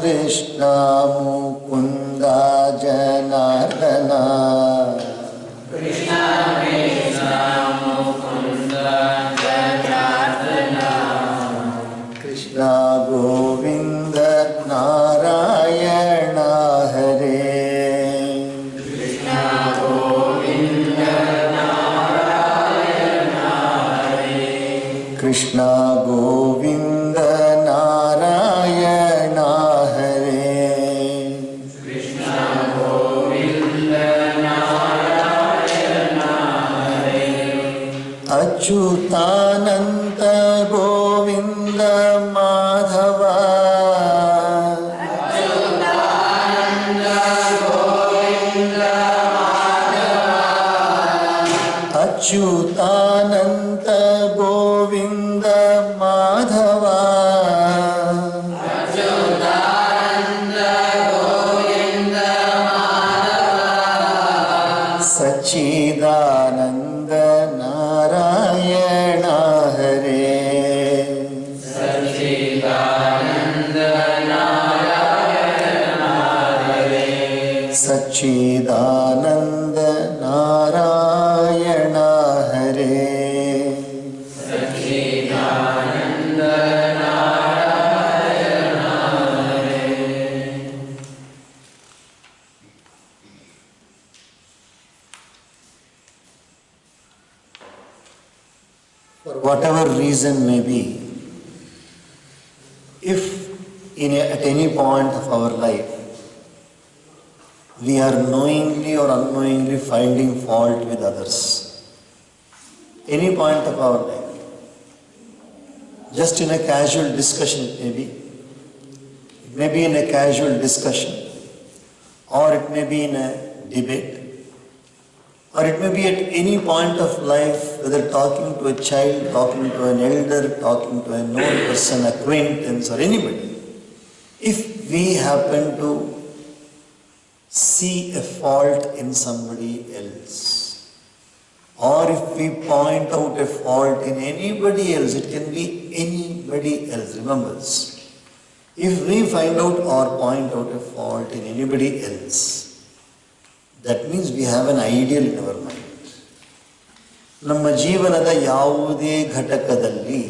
Krishna Mukund Janardan Krishna Krishna Mukund Janardan Krishna Govind Narayan Hare Krishna Govind Narayan Hare Krishna Govind Narayan Hare Krishna Govind Narayan Hare अच्युतानंत Govind Madhav Achyutanand Govind Madhav अच्युतानंत Govind Madhav Achyutanand Govind Madhav Sachchidanand Narayan Hare Sachchidanand Narayan Hare Sachchidanand Narayan Hare Sachchidanand Narayan Hare For whatever reason may be, if at any point of our life we are knowingly or unknowingly finding fault with others, any point of our life, just in a casual discussion it may be in a casual discussion, or it may be in a debate, or it may be at any point of life, whether talking to a child, talking to an elder, talking to a known person, acquaintance, or anybody. If we happen to see a fault in somebody else, or if we point out a fault in anybody else, it can be anybody else. Remember this. If we find out or point out a fault in anybody else, that means we have an ideal in our mind. ನಮ್ಮ ಜೀವನದ ಯಾವುದೇ ಘಟಕದಲ್ಲಿ,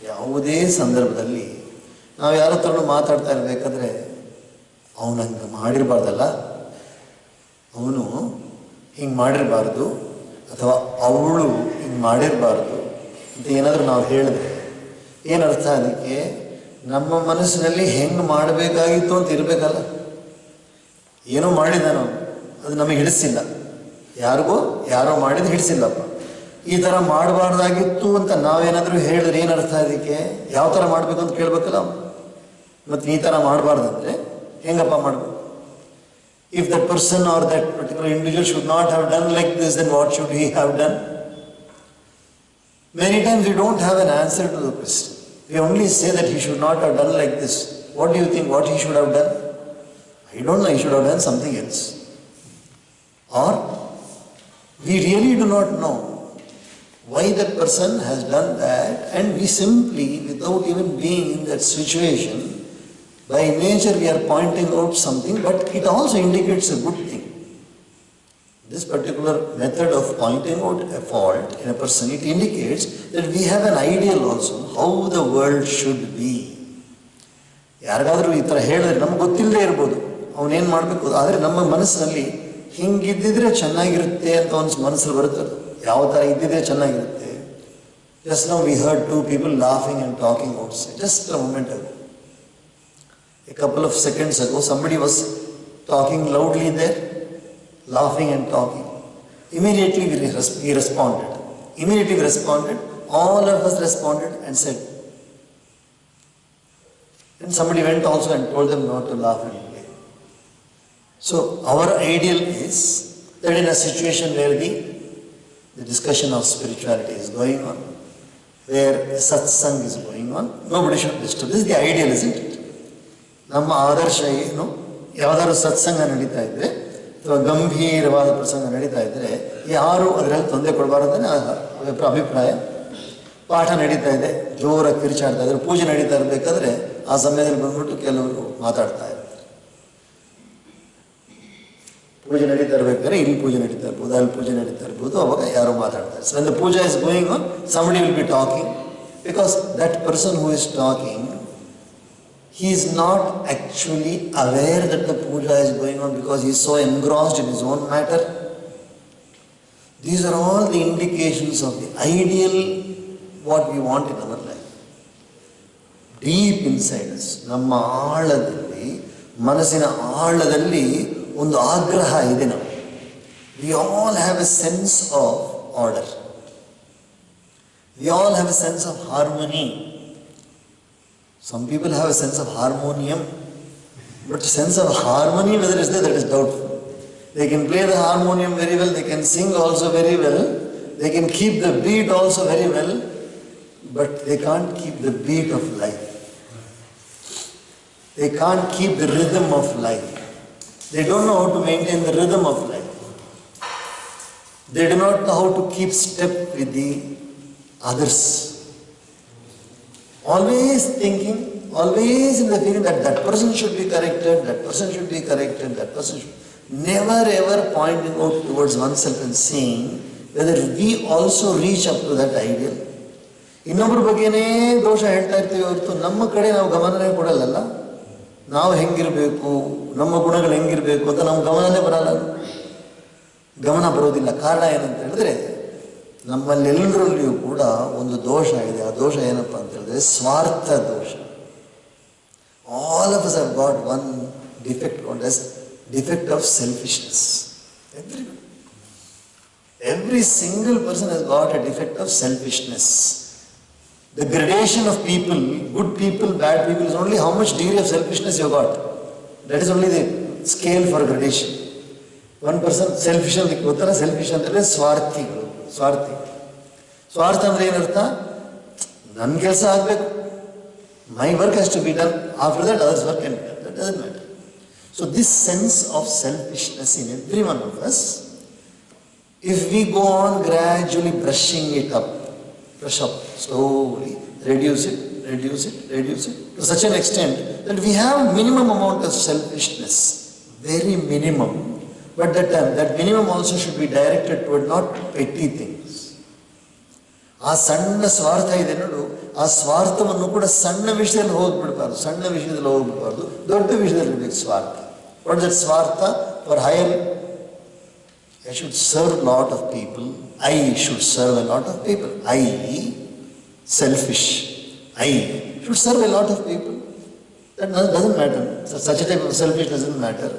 ಯಾವುದೇ ಸಂದರ್ಭದಲ್ಲಿ ನಾವು ಯಾರ ಹತ್ರನೂ ಮಾತಾಡ್ತಾ ಇರಬೇಕಾದ್ರೆ ಅವನು ಹಂಗೆ ಮಾಡಿರಬಾರ್ದಲ್ಲ, ಅವನು ಹಿಂಗೆ ಮಾಡಿರಬಾರ್ದು, ಅಥವಾ ಅವಳು ಹಿಂಗೆ ಮಾಡಿರಬಾರ್ದು ಅಂತ ಏನಾದರೂ ನಾವು ಹೇಳಿದ್ರೆ ಏನರ್ಥ? ಅದಕ್ಕೆ ನಮ್ಮ ಮನಸ್ಸಿನಲ್ಲಿ ಹೆಂಗೆ ಮಾಡಬೇಕಾಗಿತ್ತು ಅಂತ ಇರಬೇಕಲ್ಲ. ಏನೋ ಮಾಡಿದಾನೋ ಅದು ನಮಗೆ ಹಿಡಿಸಿಲ್ಲ, ಯಾರೋ ಮಾಡಿದ್ದು ಹಿಡಿಸಿಲ್ಲಪ್ಪ. ಈ ಥರ ಮಾಡಬಾರ್ದಾಗಿತ್ತು ಅಂತ ನಾವೇನಾದರೂ ಹೇಳಿದ್ರೆ ಏನರ್ಥ? ಅದಕ್ಕೆ ಯಾವ ಥರ ಮಾಡಬೇಕು ಅಂತ ಕೇಳಬೇಕಲ್ಲ. ಮತ್ತು ಈ ಥರ ಮಾಡಬಾರ್ದಂದ್ರೆ ಹೆಂಗಪ್ಪ ಮಾಡಬೇಕು? If that person or that particular individual should not have done like this, then what should he have done? Many times we don't have an answer to the question. We only say that he should not have done like this. What do you think? What he should have done? I don't know. He should have done something else. Or we really do not know why that person has done that, and we simply, without even being in that situation, by nature we are pointing out something, but it also indicates a good thing. This particular method of pointing out a fault in a person, it indicates that we have an ideal also, how the world should be. ಯಾರಿಗಾದ್ರೂ ಈ ಥರ ಹೇಳಿದ್ರೆ ನಮ್ಗೆ ಗೊತ್ತಿಲ್ಲದೆ ಇರ್ಬೋದು ಅವನೇನು ಮಾಡಬೇಕು, ಆದರೆ ನಮ್ಮ ಮನಸ್ಸಿನಲ್ಲಿ ಹಿಂಗಿದ್ದಿದ್ರೆ ಚೆನ್ನಾಗಿರುತ್ತೆ ಅಂತ ಒಂದು ಮನಸ್ಸಲ್ಲಿ ಬರುತ್ತದೆ. ಯಾವ ಥರ ಇದ್ದಿದ್ರೆ ಚೆನ್ನಾಗಿರುತ್ತೆ. Just now we heard two people laughing and talking outside. Just a moment ago. A couple of seconds ago, somebody was talking loudly there, laughing and talking. Immediately we responded. Immediately we responded. All of us responded and said. And somebody went also and told them not to laugh and play. So our ideal is that in a situation where the discussion of spirituality is going on, where satsang is going on, nobody should disturb. This is the ideal, isn't it? ನಮ್ಮ ಆದರ್ಶ ಏನು? ಯಾವುದಾದ್ರು ಸತ್ಸಂಗ ನಡೀತಾ ಇದ್ರೆ ಅಥವಾ ಗಂಭೀರವಾದ ಪ್ರಸಂಗ ನಡೀತಾ ಇದ್ರೆ ಯಾರು ಅದರಲ್ಲಿ ತೊಂದರೆ ಕೊಡಬಾರ್ದನೇ ಅಭಿಪ್ರಾಯ. ಪಾಠ ನಡೀತಾ ಇದೆ, ಜೋರಾಗಿ ಕಿರ್ಚಾಡ್ತಾ ಇದ್ರೆ, ಪೂಜೆ ನಡೀತಾ ಇರಬೇಕಾದ್ರೆ ಆ ಸಮಯದಲ್ಲಿ ಬಂದ್ಬಿಟ್ಟು ಕೆಲವರು ಮಾತಾಡ್ತಾ ಇರ್ತಾರೆ. ಪೂಜೆ ನಡೀತಾ ಇರ್ಬೇಕಾದ್ರೆ ಇಲ್ಲಿ ಪೂಜೆ ನಡೀತಾ ಇರ್ಬೋದು, ಅಲ್ಲಿ ಪೂಜೆ ನಡೀತಾ ಇರ್ಬೋದು, ಅವಾಗ ಯಾರೋ ಮಾತಾಡ್ತಾರೆ. So when the puja is going on, somebody will be talking, because that person who is talking, he is not actually aware that the puja is going on because he is so engrossed in his own matter. These are all the indications of the ideal what we want in our life. Deep inside us, ನಮ್ಮ ಆಳದಲ್ಲಿ, ಮನಸ್ಸಿನ ಆಳದಲ್ಲಿ ಒಂದು ಆಗ್ರಹ ಇದೆ ನಾವು. We all have a sense of order. We all have a sense of harmony. Some people have a sense of harmonium, but sense of harmony, whether it's there, that is doubtful. They can play the harmonium very well, they can sing also very well, they can keep the beat also very well, but they can't keep the beat of life. They can't keep the rhythm of life. They don't know how to maintain the rhythm of life. They do not know how to keep step with the others. Always thinking, always in the feeling that that person should be corrected, that person should be corrected, that person should... Never ever pointing out towards oneself and seeing whether we also reach up to that ideal. ಇನ್ನೊಬ್ಬರ ಬಗ್ಗೆನೇ ದೋಷ ಹೇಳ್ತಾ ಇರ್ತೀವಿ ಹೊರತು ನಮ್ಮ ಕಡೆ ನಾವು ಗಮನನೇ ಕೊಡಲ್ಲ. ನಾವು ಹೆಂಗಿರಬೇಕು, ನಮ್ಮ ಗುಣಗಳು ಹೆಂಗಿರಬೇಕು ಅಂತ ನಮ್ಮ ಗಮನನೇ ಬರಲ್ಲ, ಗಮನ ಬರೋದಿಲ್ಲ. ಕಾರಣ ಏನಂತ ಹೇಳಿದ್ರೆ ನಮ್ಮಲ್ಲೆಲ್ಲರಲ್ಲಿಯೂ ಕೂಡ ಒಂದು ದೋಷ ಇದೆ. ಆ ದೋಷ ಏನಪ್ಪ ಅಂತ ಹೇಳಿದ್ರೆ ಸ್ವಾರ್ಥ ದೋಷ. All of us have got one defect called as defect of selfishness. Every single person has got a defect of selfishness. The gradation of people, good people, bad people, is only how much degree of selfishness you got. That is only the scale for gradation. One person selfish ಅಂತ ಗೊತ್ತಲ್ಲ, selfish ಅಂತಂದ್ರೆ ಸ್ವಾರ್ಥಿಗಳು. ಸ್ವಾರ್ಥ ಅಂದ್ರೆ ಏನರ್ಥ? ನನ್ನ ಕೆಲಸ ಆಗಬೇಕು, my work has to be done, after that others' work can be done. That doesn't matter. So this sense of selfishness in every one of us, if we go on gradually brushing it up, brush up slowly, reduce it to such an extent that we have minimum amount of selfishness, very minimum, but that minimum also should be directed toward not petty things. ಆ ಸಣ್ಣ ಸ್ವಾರ್ಥ ಇದೆ ನೋಡು, ಆ ಸ್ವಾರ್ಥವನ್ನು ಕೂಡ ಸಣ್ಣ ವಿಷಯದಲ್ಲಿ ಹೋಗ್ಬಿಡ್ಬಾರ್ದು, ದೊಡ್ಡ ವಿಷಯದಲ್ಲಿ ಇರಬೇಕು ಸ್ವಾರ್ಥ. What is that swartha? For higher, I should serve a lot of people. I should serve a lot of people. I, selfish. I should serve a lot of people. That doesn't matter. Such a type of selfish doesn't matter.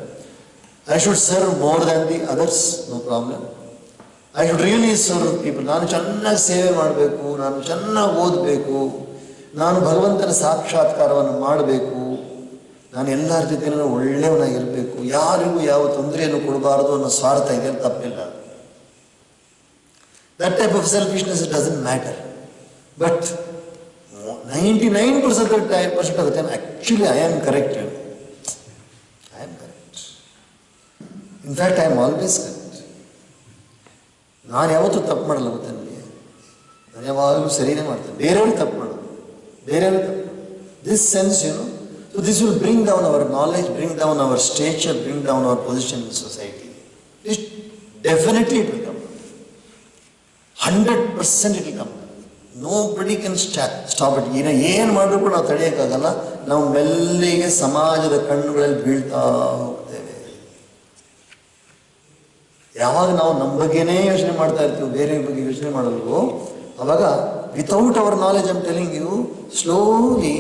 I should serve more than the others, no problem. I should really serve people. ನಾನು ಚೆನ್ನಾಗಿ ಸೇವೆ ಮಾಡಬೇಕು, ನಾನು ಚೆನ್ನಾಗಿ ಓದಬೇಕು, ನಾನು ಭಗವಂತನ ಸಾಕ್ಷಾತ್ಕಾರವನ್ನು ಮಾಡಬೇಕು, ನಾನು ಎಲ್ಲರ ಜೊತೆ ಒಳ್ಳೆಯವನಾಗಿರಬೇಕು, ಯಾರಿಗೂ ಯಾವ ತೊಂದರೆಯನ್ನು ಕೊಡಬಾರದು ಅನ್ನೋ ಸ್ವಾರ್ಥ ಇದೆ, ತಪ್ಪಿಲ್ಲ. That type of selfishness doesn't matter. But 99% of the time, actually I am correct. I am correct. In fact, I am always correct. ನಾನು ಯಾವತ್ತೂ ತಪ್ಪು ಮಾಡಲ್ಲ, ಗೊತ್ತಾ ನನಗೆ. ನಾನು ಯಾವಾಗಲೂ ಸರಿಯೇ ಮಾಡ್ತೇನೆ. ಬೇರೆಯವರು ತಪ್ಪು ಮಾಡೋದು, This sense, so this will bring down our knowledge, bring down our stature, bring down our position in society. Definitely it will come. 100% it will come. Nobody can stop it. ಏನು ಮಾಡಿದ್ರು ಕೂಡ ನಾವು ತಡೆಯೋಕ್ಕಾಗಲ್ಲ. ನಾವು ಮೆಲ್ಲಿಗೆ ಸಮಾಜದ ಕಣ್ಣುಗಳಲ್ಲಿ ಬೀಳ್ತಾ ಹೋಗ್ತೇವೆ. ಯಾವಾಗ ನಾವು ನಮ್ಮ ಬಗ್ಗೆನೇ ಯೋಚನೆ ಮಾಡ್ತಾ ಇರ್ತೀವಿ, ಬೇರೆ ಬಗ್ಗೆ ಯೋಚನೆ ಮಾಡಲ್ವೋ, ಅವಾಗ without our knowledge, I am telling you, slowly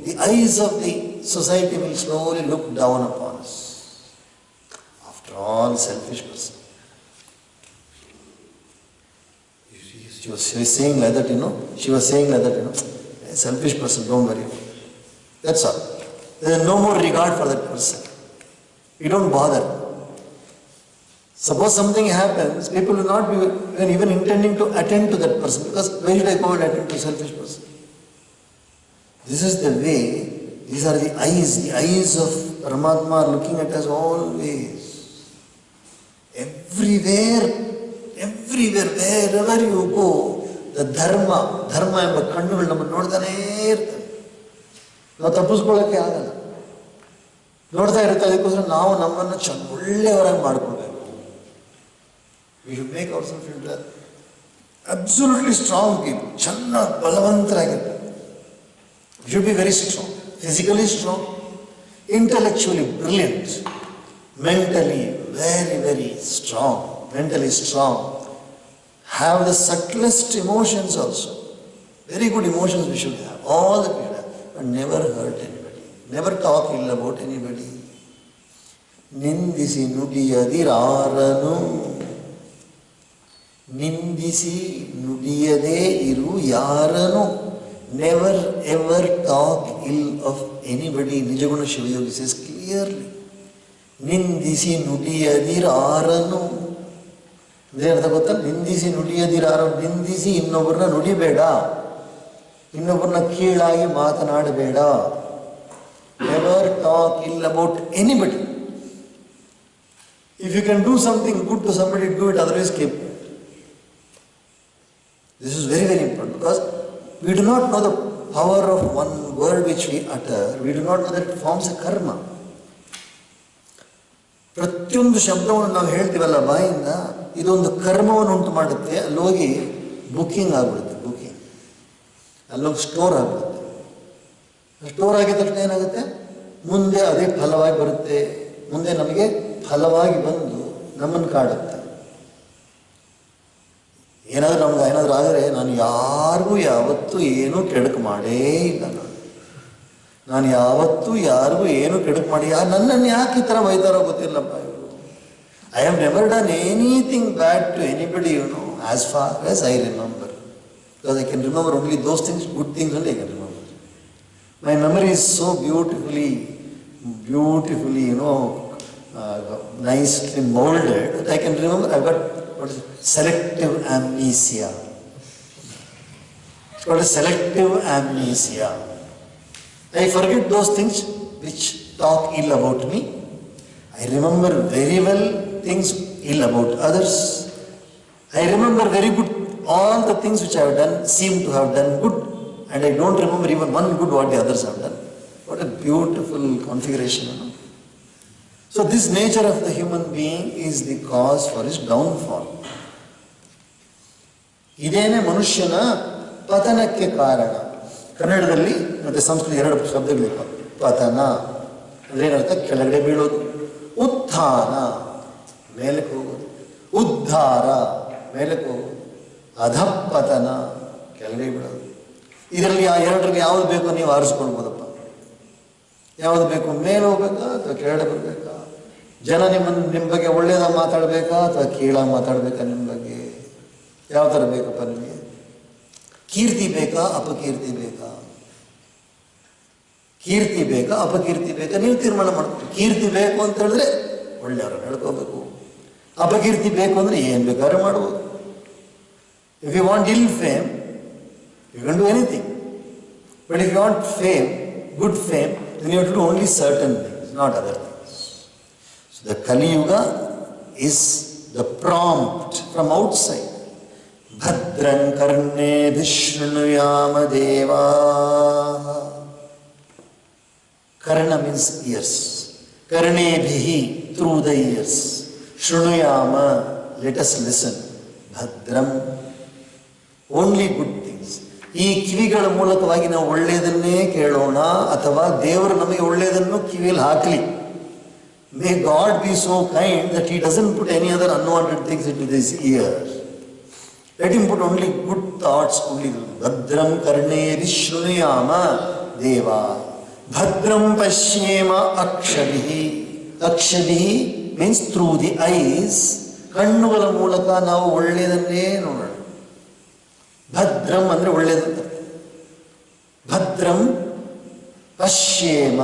the eyes of the society will slowly look down upon us. After all, selfish person. She was saying like that, a selfish person, don't worry. That's all. There is no more regard for that person. You don't bother. Suppose something happens, people will not be even intending to attend to that person, because why should I go and attend to a selfish person? This is the way, these are the eyes of Paramatma are looking at us always. Everywhere, wherever you go, the dharma ಎಂಬ ಕಣ್ಣುಗಳು ನಮ್ಮನ್ನು ನೋಡ್ತಾನೇ ಇರ್ತವೆ. ನಾವು ತಪ್ಪಿಸ್ಕೊಳ್ಳೋಕ್ಕೆ ಆಗಲ್ಲ. ನೋಡ್ತಾ ಇರುತ್ತೆ. ಅದಕ್ಕೋಸ್ಕರ ನಾವು ನಮ್ಮನ್ನು ಒಳ್ಳೆಯವರಾಗಿ ಮಾಡ್ಕೊಳ್ಬೇಕು. We should make our self into absolutely strong people. ಚೆನ್ನಾಗಿ ಬಲವಂತರಾಗಿರ್ಬೇಕು. We should be very strong, physically strong, intellectually brilliant, mentally very, very strong, mentally strong, have the subtlest emotions also. Very good emotions we should have, all that we should have, but never hurt anybody, never talk ill about anybody. ನಿಂದಿಸಿ ನುಡಿಯದಿರಾರನು, ನಿಂದಿಸಿ ನುಡಿಯದೇ ಇರು ಯಾರನು. Never ever talk ill of anybody. Nijaguna Shivayogi says clearly. ನಿಂದಿಸಿ ನುಡಿಯದಿರಾರನು. ಅರ್ಥ ಗೊತ್ತಾ? ನಿಂದಿಸಿ ನುಡಿಯದಿರಾರನು. ನಿಂದಿಸಿ ಇನ್ನೊಬ್ಬರನ್ನ ನುಡಿಬೇಡ, ಇನ್ನೊಬ್ಬರನ್ನ ಕೀಳಾಗಿ ಮಾತನಾಡಬೇಡ. Never talk ಇಲ್ about anybody. If you can do something good to somebody, do it, otherwise keep it. This is very, very important, because we do not know the power of one word which we utter. We do not know that it forms a karma. ಪ್ರತಿಯೊಂದು ಶಬ್ದವನ್ನು ನಾವು ಹೇಳ್ತೀವಲ್ಲ ಬಾಯಿಂದ, ಇದೊಂದು ಕರ್ಮವನ್ನು ಉಂಟು ಮಾಡುತ್ತೆ. ಅಲ್ಲೋಗಿ ಬುಕ್ಕಿಂಗ್ ಆಗಿಬಿಡುತ್ತೆ. ಬುಕ್ಕಿಂಗ್ ಅಲ್ಲೋಗಿ ಸ್ಟೋರ್ ಆಗಿಬಿಡುತ್ತೆ. ಸ್ಟೋರ್ ಆಗಿದ ತಕ್ಷಣ ಏನಾಗುತ್ತೆ? ಮುಂದೆ ಅದೇ ಫಲವಾಗಿ ಬರುತ್ತೆ. ಮುಂದೆ ನಮಗೆ ಫಲವಾಗಿ ಬಂದು ನಮ್ಮನ್ನು ಕಾಡುತ್ತೆ. ಏನಾದರೂ ಆದರೆ ನಾನು ಯಾರಿಗೂ ಯಾವತ್ತೂ ಏನೂ ಕೆಡುಕು ಮಾಡೇ ಇಲ್ಲ. ನಾನು ಯಾವತ್ತೂ ಯಾರಿಗೂ ಏನೂ ಕೆಡುಕು ಮಾಡಿ, ನನ್ನನ್ನು ಯಾಕೆ ಈ ಥರ ಬೈತಾರೋ ಗೊತ್ತಿಲ್ಲಪ್ಪ ಇವರು. I have never done anything bad to anybody, as far as I remember. Because I can remember only those things, good things only I can remember. My memory is so beautifully nicely molded that I can remember. I've got what is selective amnesia. It's called a selective amnesia. I forget those things which talk ill about me. I remember very well things ill about others. I remember very good all the things which I have done, seem to have done good, and I don't remember even one good what the others have done. What a beautiful configuration. So this nature of the human being is the cause for his downfall. ಇದೇನೇ ಮನುಷ್ಯನ ಪತನಕ್ಕೆ ಕಾರಣ. ಕನ್ನಡದಲ್ಲಿ ಮತ್ತು ಸಂಸ್ಕೃತ ಎರಡು ಶಬ್ದಗಳಿವೆ. ಪತನ ಅಂದರೆ ಏನರ್ಥ? ಕೆಳಗಡೆ ಬೀಳೋದು. ಉತ್ಥಾನ ಮೇಲಕ್ಕೆ ಹೋಗೋದು. ಉದ್ಧಾರ ಮೇಲಕ್ಕೆ ಹೋಗೋದು. ಅಧಃಪತನ ಕೆಳಗಡೆ ಬೀಳೋದು. ಇದರಲ್ಲಿ ಆ ಎರಡರಲ್ಲಿ ಯಾವುದು ಬೇಕೋ ನೀವು ಆರಿಸ್ಕೊಳ್ಬೋದಪ್ಪ. ಯಾವುದು ಬೇಕು? ಮೇಲೆ ಹೋಗ್ಬೇಕಾ ಅಥವಾ ಕೆಳಗಡೆ ಬರಬೇಕಾ? ಜನ ನಿಮ್ಮ ಬಗ್ಗೆ ಒಳ್ಳೇದಾಗಿ ಮಾತಾಡಬೇಕಾ ಅಥವಾ ಕೀಳಾಗಿ ಮಾತಾಡಬೇಕಾ? ನಿಮ್ಮ ಬಗ್ಗೆ ಯಾವ ಥರ ಬೇಕಪ್ಪ ನಿಮಗೆ? ಕೀರ್ತಿ ಬೇಕಾ ಅಪಕೀರ್ತಿ ಬೇಕಾ? ಕೀರ್ತಿ ಬೇಕಾ ಅಪಕೀರ್ತಿ ಬೇಕಾ? ನೀವು ತೀರ್ಮಾನ ಮಾಡ್ತೀವಿ. ಕೀರ್ತಿ ಬೇಕು ಅಂತ ಹೇಳಿದ್ರೆ ಒಳ್ಳೆಯವರು ನಡ್ಕೋಬೇಕು. ಅಪಕೀರ್ತಿ ಬೇಕು ಅಂದರೆ ಏನು ಬೇಕಾದ್ರೂ ಮಾಡ್ಬೋದು. If you want ill fame, you can do anything. But if you want fame, good fame, then you have to do only certain things, not other things. So the Kali Yuga is the prompt from outside. Bhadran karne vishnuyama deva. Karna means ears. Karne bhihi, through the ears. Shrunuyama, let us listen. Bhadram, only good things. ಈ ಕಿವಿಗಳ ಮೂಲಕವಾಗಿ ನಾವು ಒಳ್ಳೆಯದನ್ನೇ ಕೇಳೋಣ, ಅಥವಾ ದೇವರು ನಮಗೆ ಒಳ್ಳೆಯದನ್ನು ಕಿವಿಯಲ್ಲಿ ಹಾಕಲಿ. May God be so kind that he doesn't put any other unwanted things in to this ear. Let him put only good thoughts, only. ಭದ್ರಂ ಕರ್ಣೇಭಿ ಶೃಣುಯಾಮ ದೇವ. ಭದ್ರಂ ಪಶ್ಯೇಮ ಅಕ್ಷಭಿಃ. ಅಕ್ಷಭಿಃ ಮೀನ್ಸ್ ಥ್ರೂ ದಿ ಐಸ್. ಕಣ್ಣುಗಳ ಮೂಲಕ ನಾವು ಒಳ್ಳೆಯದನ್ನೇ ನೋಡೋಣ. ಭದ್ರಂ ಅಂದರೆ ಒಳ್ಳೆಯದು. ಭದ್ರಂ ಪಶ್ಯೇಮ.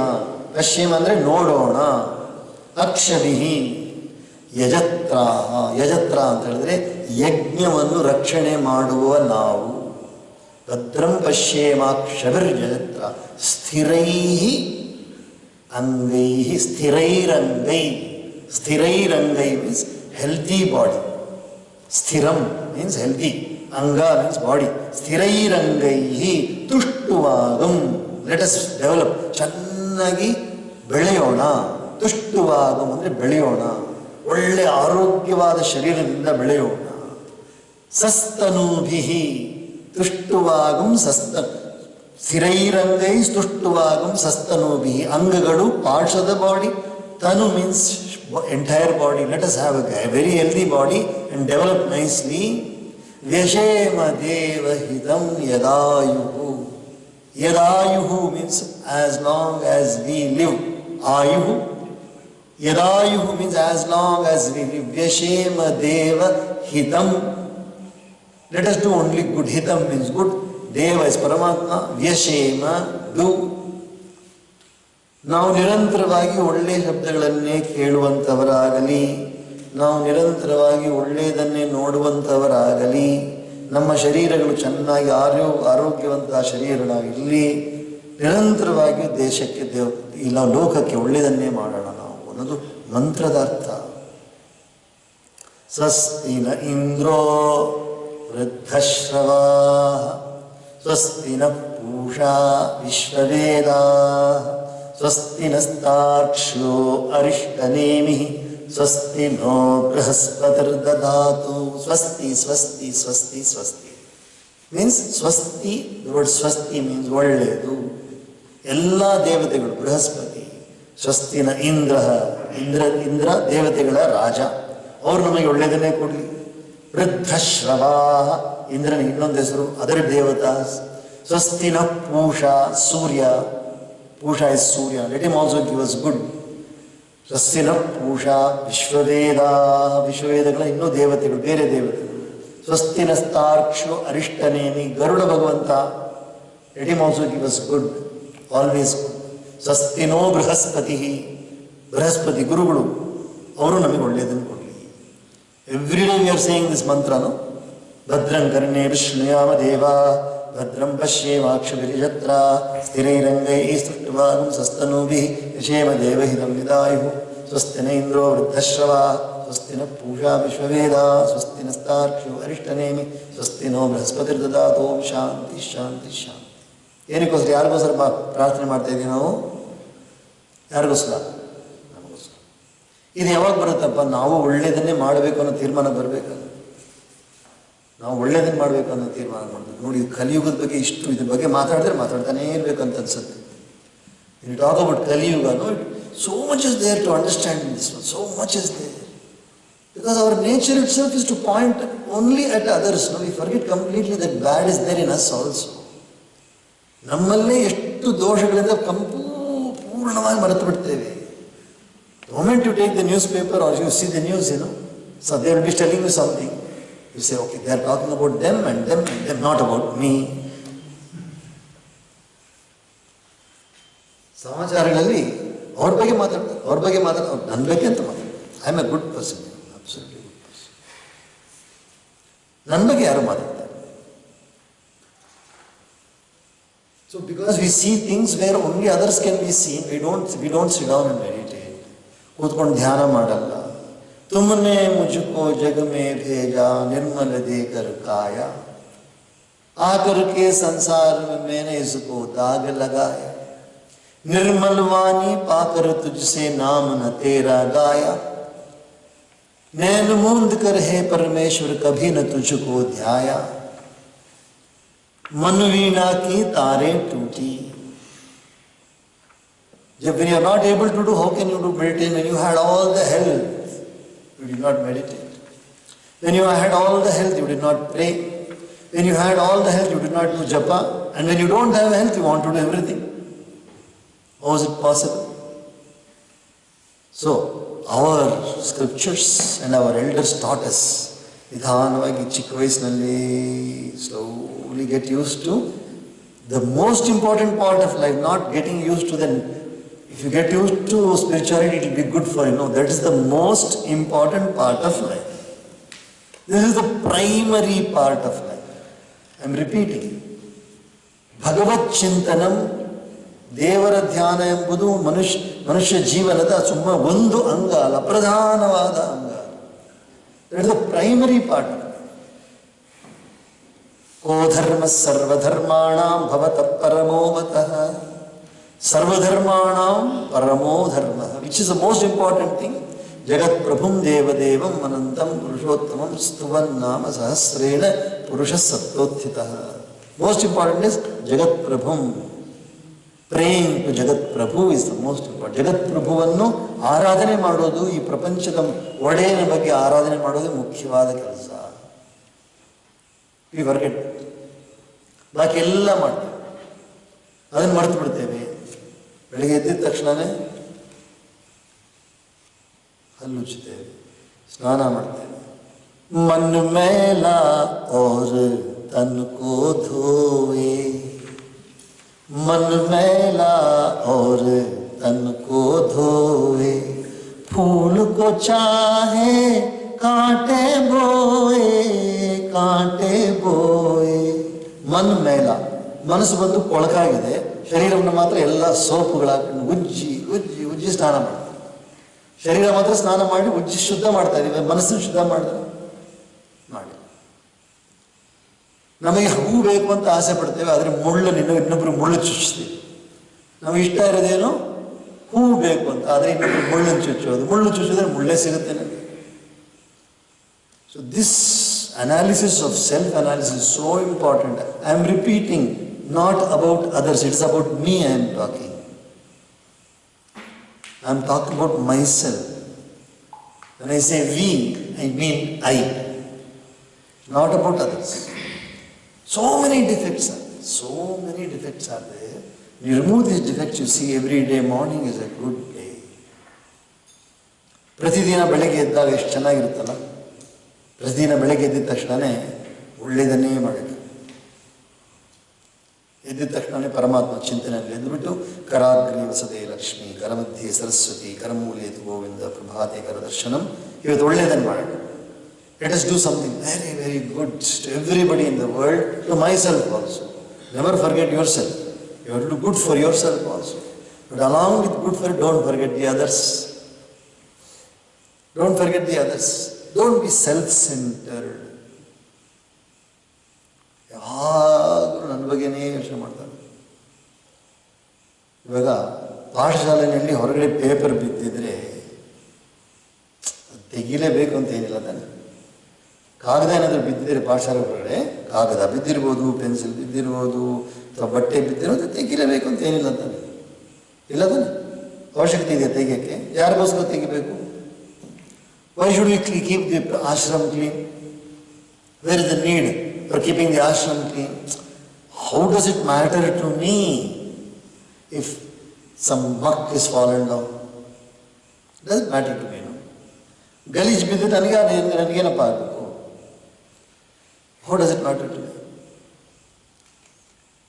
ಪಶ್ಯೇಮ ಅಂದರೆ ನೋಡೋಣ. ಅಕ್ಷಭಿಹಿ ಯಜತ್ರ. ಯಜತ್ರ ಅಂತ ಹೇಳಿದ್ರೆ ಯಜ್ಞವನ್ನು ರಕ್ಷಣೆ ಮಾಡುವ ನಾವು. ಭದ್ರಂ ಪಶ್ಯೇಮಾಕ್ಷಭಿರ್ಯಜತ್ರ. ಸ್ಥಿರೈ ಅಂಗೈ. ಸ್ಥಿರೈರಂಗೈ. ಸ್ಥಿರೈರಂಗೈ ಮೀನ್ಸ್ ಹೆಲ್ತಿ ಬಾಡಿ. ಸ್ಥಿರಂ ಮೀನ್ಸ್ ಹೆಲ್ತಿ. ಅಂಗ ಮೀನ್ಸ್ ಬಾಡಿ. ಸ್ಥಿರೈರಂಗೈ ತುಷ್ಟುವಾಗಂ ಲೆಟ್ ಅಸ್ ಡೆವಲಪ್, ಚೆನ್ನಾಗಿ ಬೆಳೆಯೋಣ. ತುಷ್ಟುವಾಗಂ ಅಂದರೆ ಬೆಳೆಯೋಣ, ಒಳ್ಳೆ ಆರೋಗ್ಯವಾದ ಶರೀರದಿಂದ ಬೆಳೆಯೋಣ. ಸಸ್ತನೂಭಿಹಿ ತುಷ್ಟುವಾಗಂ ಸ್ಥಿರೈರಂಗೈ ತುಷ್ಟುವಾಗಂ ಸಸ್ತನೂಭಿಹಿ. ಅಂಗಗಳು, ಪಾರ್ಟ್ಸ್ ಆಫ್ ದ ಬಾಡಿ. ತನು means entire body. Let us have a very healthy body and develop nicely. ವ್ಯಷೇಮ ದೇವಹಿತಂ ಯದಾಯುಹು. ಯದಾಯುಹು means as long as we live. Ayuhu. Yadayuhu means as long as we live. Vyashema deva hitam. Let us do only good. Hitam means good. Deva is Paramatma. Vyashema, do. ನಾವು ನಿರಂತರವಾಗಿ ಒಳ್ಳೆಯ ಶಬ್ದಗಳನ್ನೇ ಕೇಳುವಂಥವರಾಗಲಿ, ನಾವು ನಿರಂತರವಾಗಿ ಒಳ್ಳೆಯದನ್ನೇ ನೋಡುವಂಥವರಾಗಲಿ, ನಮ್ಮ ಶರೀರಗಳು ಚೆನ್ನಾಗಿ ಆರೋಗ್ಯವಂತಹ ಶರೀರನಾಗಿರಲಿ, ನಿರಂತರವಾಗಿ ದೇಶಕ್ಕೆ ಇಲ್ಲ ಲೋಕಕ್ಕೆ ಒಳ್ಳೆಯದನ್ನೇ ಮಾಡೋಣ ನಾವು ಅನ್ನೋದು ಮಂತ್ರದ ಅರ್ಥ. ಸ್ವಸ್ತಿ ನ ಇಂದ್ರೋ ವೃದ್ಧಶ್ರವಾ ಸ್ವಸ್ತಿ ನ ಪೂಷಾ ವಿಶ್ವವೇದಾ ಸ್ವಸ್ತಿ ನಸ್ತಾರ್ಕ್ಷ್ಯೋ ಅರಿಷ್ಟನೇಮಿ ಸ್ವಸ್ತಿ ನೋ ಬೃಹಸ್ಪತಿರ್ದದಾತು. ಸ್ವಸ್ತಿ ಸ್ವಸ್ತಿ ಸ್ವಸ್ತಿ ಸ್ವಸ್ತಿ ಮೀನ್ಸ್ ಸ್ವಸ್ತಿ. ದ ವರ್ಡ್ ಸ್ವಸ್ತಿ ಮೀನ್ಸ್ ಒಳ್ಳೆಯದು. ಎಲ್ಲ ದೇವತೆಗಳು, ಬೃಹಸ್ಪತಿ, ಸ್ವಸ್ತಿನ ಇಂದ್ರ, ಇಂದ್ರ ದೇವತೆಗಳ ರಾಜ, ಅವರು ನಮಗೆ ಒಳ್ಳೆಯದನ್ನೇ ಕೊಡಲಿ. ವೃದ್ಧಶ್ರವಾ ಇಂದ್ರನಿಗೆ ಇನ್ನೊಂದು ಹೆಸರು, ಅದರ ದೇವತಾ. ಸ್ವಸ್ತಿನ Pusha Surya, Pusha is Surya, let him also give us good. ಸ್ವಸ್ತಿನ ಪೂಷಾ ವಿಶ್ವವೇದ, ವಿಶ್ವವೇದಗಳ ಇನ್ನೂ ದೇವತೆಗಳು, ಬೇರೆ ದೇವತೆಗಳು. ಸ್ವಸ್ತಿನ ಸ್ತಾರ್ಕ್ಷು ಅರಿಷ್ಟನೇಮಿ ಗರುಡ ಭಗವಂತ, let him also give us good, always good. ಸ್ವಸ್ತಿನೋ ಬೃಹಸ್ಪತಿ, ಬೃಹಸ್ಪತಿ ಗುರುಗಳು, ಅವರು ನಮಗೆ ಒಳ್ಳೆಯದನ್ನು ಕೊಡಲಿ. Every day we are saying this ಮಂತ್ರನು. ಭದ್ರಂ ಕರ್ಣೇ ವಿಷ್ಣುಯಾಮ ದೇವ ಭದ್ರಂ ಪಶ್ಯೇಮಾಕ್ಷಭಿರ್ಯತ್ರ ಸ್ಥಿರೈರಂಗೈ ಸ್ತುಷ್ಟ್ವಾಗಂ ಸಸ್ತನೂಭಿಃ ಯಶೇಮ ದೇವಹಿತಂ ವಿದಾಯುಃ. ಸ್ವಸ್ತಿನ ಇಂದ್ರೋ ವೃದ್ಧಶ್ರವಾ ಸ್ವಸ್ತಿನ ಪೂಷಾ ವಿಶ್ವವೇದ ಸ್ವಸ್ತಿನ ಸ್ತಾರ್ಕ್ಷ್ಯೋ ಅರಿಷ್ಟನೇಮಿ ಸ್ವಸ್ತಿನೋ ಬೃಹಸ್ಪತಿರ್ದದಾತು. ಶಾಂತಿ ಶಾಂತಿ ಶಾಂತಿ. ಏನಕ್ಕೋಸ್ಕರ, ಯಾರಿಗೋಸ್ಕರ ಪ್ರಾರ್ಥನೆ ಮಾಡ್ತಾ ಇದ್ದೀವಿ ನಾವು? ಯಾರಿಗೋಸ್ಕರ? ನಮಗೋಸ್ಕರ. ಇದು ಯಾವಾಗ ಬರುತ್ತಪ್ಪ? ನಾವು ಒಳ್ಳೆಯದನ್ನೇ ಮಾಡಬೇಕು ಅನ್ನೋ ತೀರ್ಮಾನ ಬರಬೇಕಲ್ಲ. ನಾವು ಒಳ್ಳೆಯದನ್ನು ಮಾಡಬೇಕು ಅನ್ನೋ ತೀರ್ಮಾನ ಮಾಡಬೇಕು. ನೋಡಿ, ಕಲಿಯುಗದ ಬಗ್ಗೆ ಇಷ್ಟು ಇದ್ರ ಬಗ್ಗೆ ಮಾತಾಡ್ತಾನೇ ಇರಬೇಕಂತ ಅನ್ಸುತ್ತೆ. ಇನ್ ಟಾಕ್ ಅಬೌಟ್ ಕಲಿಯುಗ, so much is there to understand in this one, so much is there. Because our nature itself is to point only at others. No, we forget completely that bad is there in us also. ನಮ್ಮಲ್ಲೇ ಎಷ್ಟು ದೋಷಗಳಿಂದ ಪೂರ್ಣವಾಗಿ ಮರೆತು ಬಿಡ್ತೇವೆ. The moment you take the newspaper or you see the news, so they will be telling you something. You say, okay, they are talking about them and them and them, not about me. ಸಮಾಚಾರಗಳಲ್ಲಿ ಅವ್ರ ಬಗ್ಗೆ ಮಾತಾಡ್ತಾರೆ, ನನ್ನ ಬಗ್ಗೆ ಅಂತ ಮಾತಾಡ್ತಾರೆ. I am A good person, absolutely good person. ನನ್ನ ಬಗ್ಗೆ ಯಾರು ಮಾತಾಡ್ತಾರೆ? So because we see things where only others can be seen, we don't sit down and meditate. ಕೂತ್ಕೊಂಡು ಧ್ಯಾನ ಮಾಡಲ್ಲ. ತುಮನೆ ಮುझको जग में भेजा निर्मल देकर काया आकर के संसार में मैंने इसको दाग लगाया निर्मल वाणी पाकर तुझसे नाम न तेरा गाया नैन मूंद कर है परमेश्वर कभी न तुझको ध्याया मन वीणा की तारें टूटी. जब when you are not able to do, how can you do meditation? When you had all the health, you did not meditate. When you had all the health, you did not pray. When you had all the health, you did not do japa. And when you don't have health, you want to do everything. How is it possible? So, our scriptures and our elders taught us, ನಿಧಾನವಾಗಿ ಚಿಕ್ಕ ವಯಸ್ಸಿನಲ್ಲಿ slowly get used to the most important part of life, not getting used to the. If you get used to spirituality, it will be good for you. That is the most important part of life. This is the primary part of life. I am repeating. Bhagavad Chintanam, ದೇವರ ಧ್ಯಾನ ಎಂಬುದು ಮನುಷ್ಯ ಜೀವನದ ಸುಮ್ಮ ಒಂದು ಅಂಗ ಅಲ್ಲ, ಪ್ರಧಾನವಾದ ಅಂಗ. That is the primary part. ಕೋ ಧರ್ಮ ಸರ್ವಧರ್ಮಾಣಾಂ ಭವತಃ ಪರಮೋ ಮತಃ. ಸರ್ವಧರ್ಮಾಣಾಂ ಪರಮೋ ಧರ್ಮ, which is the most important thing. ಜಗತ್ ಪ್ರಭುಂ ದೇವದೇವಂ ಅನಂತಂ ಪುರುಷೋತ್ತಮಂ ಸ್ತುವನ್ ನಾಮ ಸಹಸ್ರೇಣ ಪುರುಷ ಸತ್ವೋತ್ಥಿತ. ಮೋಸ್ಟ್ ಇಂಪಾರ್ಟೆಂಟ್ ಇಸ್ ಜಗತ್ ಪ್ರಭುಂ. ಪ್ರೇಯಿಂಗ್ ಟು ಜಗತ್ ಪ್ರಭು ಇಸ್ ದ ಮೋಸ್ಟ್ ಇಂಪಾರ್ಟೆಂಟ್. ಜಗತ್ ಪ್ರಭುವನ್ನು ಆರಾಧನೆ ಮಾಡೋದು, ಈ ಪ್ರಪಂಚದ ಒಡೆಯನ ಬಗ್ಗೆ ಆರಾಧನೆ ಮಾಡೋದು ಮುಖ್ಯವಾದ ಕೆಲಸ. We forget. ಬಾಕಿ ಎಲ್ಲ ಮಾಡ್ತೇವೆ, ಅದನ್ನು ಮರೆತು ಬಿಡ್ತೇವೆ. ಬೆಳಿಗ್ಗೆ ಎದ್ದಿದ ತಕ್ಷಣವೇ ಹಲ್ಲುಚ್ಚುತ್ತೇವೆ, ಸ್ನಾನ ಮಾಡ್ತೇವೆ. ಮನ್ ಮೇಲಾ ಔರ್ ತನ್ ಕೋ ಧೋವೆ, मन मैला और तन को धोए, फूल को चाहे कांटे बोए, कांटे बोए. ಮನ್ ಮೇಲ, ಮನಸ್ಸು ಬಂದು ಕೊಳಕಾಗಿದೆ, ಶರೀರವನ್ನು ಮಾತ್ರ ಎಲ್ಲ ಸೋಪುಗಳು ಹಾಕೊಂಡು ಉಜ್ಜಿ ಉಜ್ಜಿ ಉಜ್ಜಿ ಸ್ನಾನ ಮಾಡ್ತಾರೆ. ಶರೀರ ಮಾತ್ರ ಸ್ನಾನ ಮಾಡಿ ಉಜ್ಜಿ ಶುದ್ಧ ಮಾಡ್ತಾ ಇದೀವಿ, ಮನಸ್ಸನ್ನು ಶುದ್ಧ ಮಾಡಿದ್ರೆ ಮಾಡಿ. ನಮಗೆ ಹೂ ಬೇಕು ಅಂತ ಆಸೆ ಪಡ್ತೇವೆ, ಆದರೆ ಇನ್ನೊಬ್ಬರು ಮುಳ್ಳು ಚುಚ್ತೀವಿ. ನಮಗೆ ಇಷ್ಟ ಇರೋದೇನು ಹೂ ಬೇಕು ಅಂತ, ಆದರೆ ಇನ್ನೊಬ್ಬರು ಮುಳ್ಳನ್ನು ಚುಚ್ಚೋದು. ಮುಳ್ಳು ಚುಚ್ಚಿದ್ರೆ ಮುಳ್ಳೇ ಸಿಗುತ್ತೆ ನಮಗೆ. So this analysis of self analysis so important. I am repeating, not about others, it's about me. I am talking. I am talking about my self. When I say we, I mean I, not about others. So many defects are there. So many defects are there. You remove these defects, you see every day morning is a good day. ಪ್ರತಿದಿನ ಬೆಳಗ್ಗೆ ಎದ್ದಾಗ ಎಷ್ಟು ಚೆನ್ನಾಗಿರುತ್ತಲ್ಲ. ಪ್ರತಿದಿನ ಬೆಳಗ್ಗೆ ಎದ್ದಿದ ತಕ್ಷಣವೇ ಒಳ್ಳೆಯದನ್ನೇ ಮಾಡಬೇಕು. ಎದ್ದಿದ ತಕ್ಷಣವೇ ಪರಮಾತ್ಮ ಚಿಂತನೆಯಲ್ಲಿ ಎದ್ದುಬಿಟ್ಟು ಕರಾಗ್ರೇ ವಸತೆ ಲಕ್ಷ್ಮಿ, ಕರಮಧ್ಯೆ ಸರಸ್ವತಿ, ಕರಮೂಲೆ ಗೋವಿಂದ, ಪ್ರಭಾತೆ ಕರದರ್ಶನಂ. ಇವತ್ತು ಒಳ್ಳೆಯದನ್ನು ಮಾಡೋಣ. Let us do something very, very good to everybody in the world, to myself also. Never forget yourself. You have to do good for yourself also. But along with good for it, don't forget the others. Don't forget the others. Don't be self-centered. ಯಾರು ನನ್ನ ಬಗ್ಗೆನೇ ಯೋಚನೆ ಮಾಡ್ತಾರೆ. ಇವಾಗ ಪಾಠಶಾಲೆಯಲ್ಲಿ ಹೊರಗಡೆ paper ಬಿದ್ದಿದ್ರೆ ತೆಗಿಲೇಬೇಕು ಅಂತ ಏನಿಲ್ಲ ತಾನೆ. ಕಾಗದ ಏನಾದರೂ ಬಿದ್ದಿದ್ರೆ ಪಾಠಶಾಲೆ ಹೊರಗಡೆ, ಕಾಗದ ಬಿದ್ದಿರ್ಬೋದು, ಪೆನ್ಸಿಲ್ ಬಿದ್ದಿರ್ಬೋದು, ಅಥವಾ ಬಟ್ಟೆ ಬಿದ್ದಿರೋದು ತೆಗಿಲೇಬೇಕು ಅಂತ ಏನಿಲ್ಲ ತಾನೆ. ಇಲ್ಲ ತಾನೆ, ಅವಶ್ಯಕತೆ ಇದೆ ತೆಗಿಯೋಕ್ಕೆ. ಯಾರಿಗೋಸ್ಕರ ತೆಗಿಬೇಕು? Why should we keep the ashram clean? Where is the need for keeping the ashram clean? How does it matter to me if some muck is fallen down? Does it matter to me? ಗಲೀಜು ಬಿದ್ದು ನನಗೇನಪ್ಪ ಆಗಬೇಕು? How does it matter to me?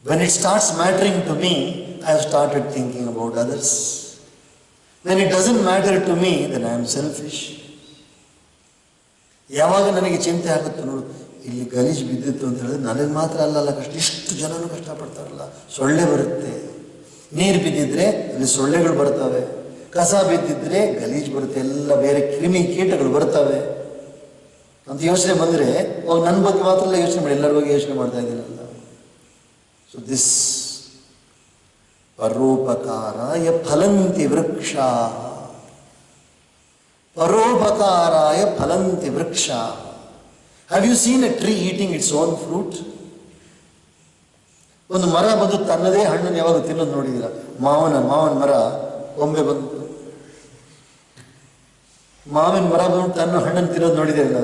When it starts mattering to me, I have started thinking about others. When it doesn't matter to me, then I am selfish. ಯಾವಾಗ ನನಗೆ ಚಿಂತೆ ಆಗುತ್ತೆ ನೋಡು, ಇಲ್ಲಿ ಗಲೀಜು ಬಿದ್ದಿತ್ತು ಅಂತ ಹೇಳಿದ್ರೆ ನನಗೆ ಮಾತ್ರ ಅಲ್ಲಲ್ಲ ಕಷ್ಟ, ಇಷ್ಟು ಜನನು ಕಷ್ಟಪಡ್ತಾರಲ್ಲ. ಸೊಳ್ಳೆ ಬರುತ್ತೆ, ನೀರು ಬಿದ್ದಿದ್ರೆ ಅಲ್ಲಿ ಸೊಳ್ಳೆಗಳು ಬರ್ತವೆ, ಕಸ ಬಿದ್ದಿದ್ರೆ ಗಲೀಜು ಬರುತ್ತೆ, ಎಲ್ಲ ಬೇರೆ ಕ್ರಿಮಿ ಕೀಟಗಳು ಬರ್ತವೆ ಅಂತ ಯೋಚನೆ ಬಂದರೆ ನನ್ನ ಬಗ್ಗೆ ಮಾತ್ರ ಎಲ್ಲ ಯೋಚನೆ ಮಾಡಿ, ಎಲ್ಲರ ಬಗ್ಗೆ ಯೋಚನೆ ಮಾಡ್ತಾ ಇದ್ದೀನಲ್ಲ. ಸೊ ದಿಸ್ ಪರೋಪಕಾರಾಯ ಫಲಂತಿ ವೃಕ್ಷ, ಪರೋಪಕಾರಾಯ ಫಲಂತಿ ವೃಕ್ಷ. Have you seen a tree eating its own fruit? ಒಂದು ಮರ ಬಂದು ತನ್ನದೇ ಹಣ್ಣನ್ನು ಯಾವಾಗ ತಿನ್ನೋದು ನೋಡಿದ್ದೀರಾ? ಮಾವಿನ ಮರ ಒಮ್ಮೆ ಬಂದು ಮಾವಿನ ಮರ ಬಂದು ತನ್ನ ಹಣ್ಣನ್ನು ತಿನ್ನೋದು ನೋಡಿದ್ದೀರಾ?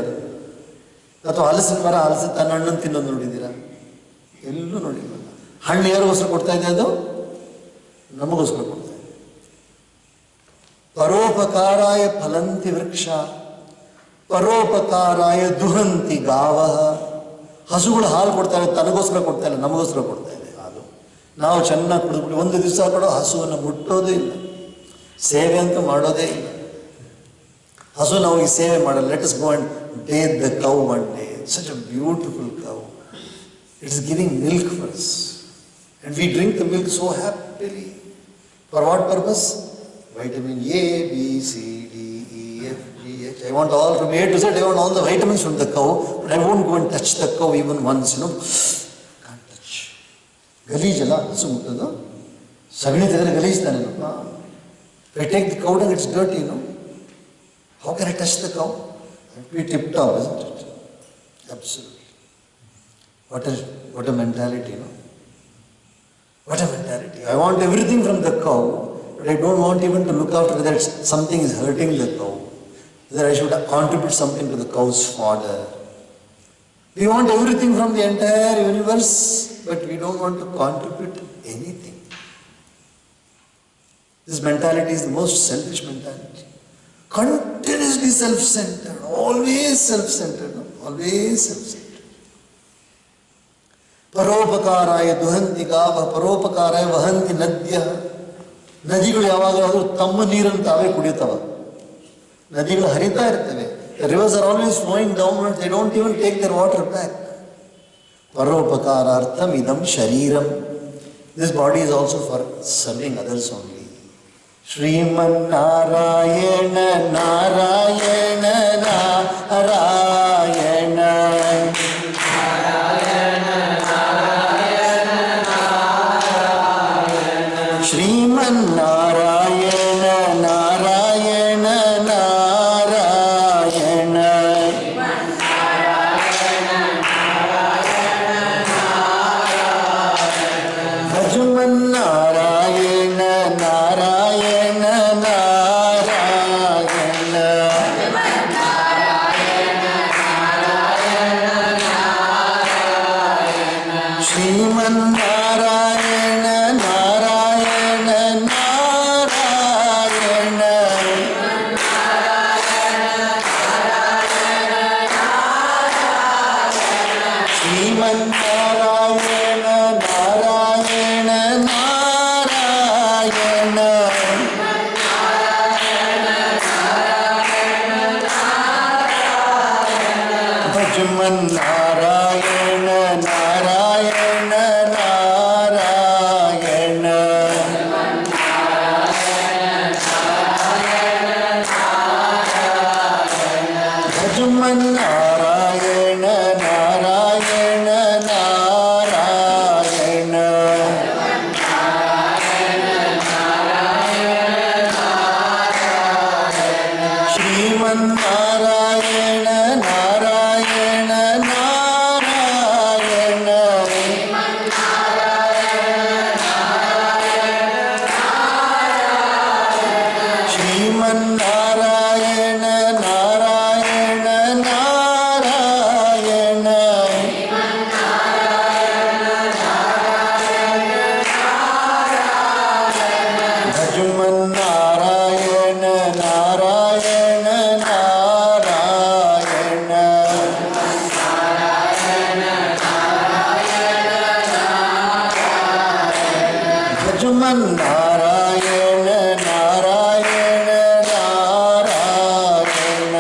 ಅಥವಾ ಹಲಸಿನ ಮರ ತನ್ನ ಹಣ್ಣನ್ನು ತಿನ್ನೋದು ನೋಡಿದ್ದೀರಾ? ಎಲ್ಲೂ ನೋಡಿಲ್ಲ. ಹಣ್ಣು ಯಾರಿಗೋಸ್ಕರ ಕೊಡ್ತಾ ಇದೆ? ಅದು ನಮಗೋಸ್ಕರ ಕೊಡ್ತಾ ಇದೆ. ಪರೋಪಕಾರಾಯ ಫಲಂತಿ ವೃಕ್ಷ, ಪರೋಪಕಾರಾಯ ದುಹಂತಿ ಗಾವ. ಹಸುಗಳು ಹಾಲು ಕೊಡ್ತಾ ಇದೆ, ತನಗೋಸ್ಕರ ಕೊಡ್ತಾ ಇಲ್ಲ, ನಮಗೋಸ್ಕರ ಕೊಡ್ತಾ ಇದೆ ಹಾಲು. ನಾವು ಚೆನ್ನಾಗಿ ಕುಡಿದ್ಬಿಟ್ಟು ಒಂದು ದಿವಸ ಕೂಡ ಹಸುವನ್ನು ಮುಟ್ಟೋದೇ ಇಲ್ಲ, ಸೇವೆ ಅಂತೂ ಮಾಡೋದೇ ಇಲ್ಲ. ಹಸು ನಾವು ಈ ಸೇವೆ ಮಾಡಲ್ಲ. Let us go and bathe the cow one day. It's such a beautiful cow. It's giving milk for us. And we drink the milk so happily. For what purpose? Vitamin A, B, C, D, E, F, G, H. I want all from A to Z. I want all the vitamins from the cow. But I won't go and touch the cow even once, Can't touch. ಗಲೀಜಲ್ಲ ಹಸು ಮುಟ್ಟೋದು. ಸಗಣಿ ತೆಗೆದ್ರೆ ಗಲೀಜ್ತಾನೇನಪ್ಪ. If I take the cow dung, it's dirty, How can I touch the cow? It will be tip-top, isn't it? Absolutely. What a mentality, What a mentality. I want everything from the cow, but I don't want even to look after whether something is hurting the cow. Whether I should contribute something to the cow's fodder. We want everything from the entire universe, but we don't want to contribute anything. This mentality is the most selfish mentality. Continuously self-centered, always self-centered, always self-centered. ಪರೋಪಕಾರಾಯ ದುಹಂತಿ ಗಾವ ಪರೋಪಕಾರಾಯ ವಹಂತಿ ನದ್ಯ. ನದಿಗಳು ಯಾವಾಗಲಾದರೂ ತಮ್ಮ ನೀರನ್ನು ತಾವೇ ಕುಡಿತಾವ. ನದಿಗಳು ಹರಿತಾ ಇರ್ತವೆ. The rivers are always flowing downwards. They don't even take their water back. ಪರೋಪಕಾರಾರ್ಥಂ ಇದಂ ಶರೀರಂ. This body is also for serving others only. Srimannarayana Narayana Narayana Srimannarayana Narayana Narayana ಭಜಮನ್ನಾರಾಯಣ Narayana Narayana Srimannarayana Narayana Narayana Srimannarayana Narayana Narayana ಭಜಮನ್ನಾರಾಯಣ Narayana Narayana ಭಜಮನ್ನಾರಾಯಣ Narayana Narayana Srimannarayana Narayana Narayana Srimannarayana Narayana Narayana ಭಜಮನ್ನಾರಾಯಣ Narayana Narayana ಭಜಮನ್ನಾರಾಯಣ Narayana Narayana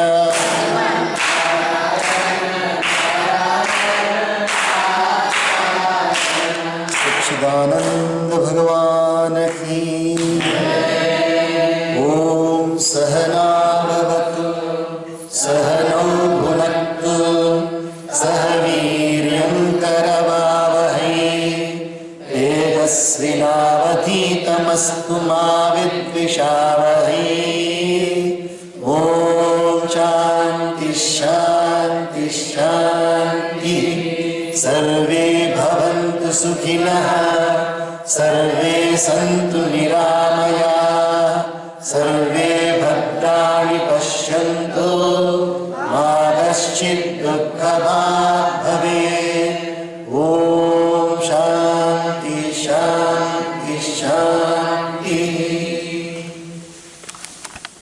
सच्चिदानंद भगवान की ओम सहना भवतु सहनौ भुनक्तु सह वीर्यं करवावहै तेजस्विनावधीतमस्तु मा विद्विषावहै ओम शांति शांति शांति सर्वे भवन्तु सुखिनः सर्वे सन्तु निरामयाः सर्वे भद्राणि पश्यन्तु मा कश्चित् दुःखभाग्